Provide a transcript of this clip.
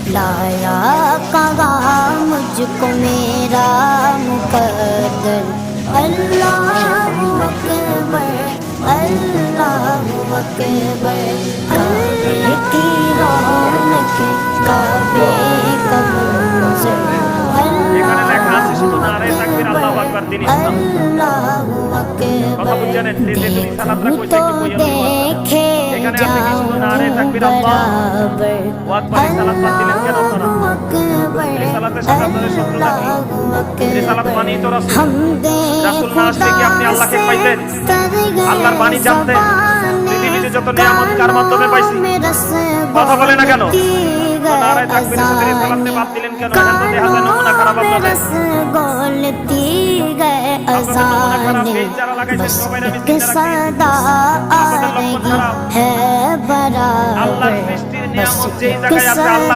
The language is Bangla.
लाया कहा मुझको मेरा मुकद्दर। अल्लाहु अकबर अल्लाहु अकबर। काबे की रौनक काबे का मंजर। এখানে লেখা আছে শুধু নারে তাকবীর আল্লাহু আকবার দিন ইসলাম। কথা বুঝছেন? দিলে যদি সালাতটা কইছে একটু কইও তো। এখানে আছে কি শুধু নারে তাকবীর আল্লাহু আকবার সালাত বাদ দিলেন কেন আপনারা? এই সালাতের সাথে আপনাদের শত্রুতা কি? এই সালাত মানি তো রাসূল। রাসূল না আসলে কি আপনি আল্লাহকে পাইতেন? আল্লাহর বাণী জানতেন? পৃথিবীতে যত নিয়ামত কার মাধ্যমে পাইছি? কথা বলে না কেন? নারে তাকবীরের সাথে সালাতে বাদ দিলেন কেন? এখান থেকে দেখা যায় নমুনা খারাপ আপনাদের। बोलती गए अज़ाने बस एक सदा आ रही है बराबर। बस एक सदा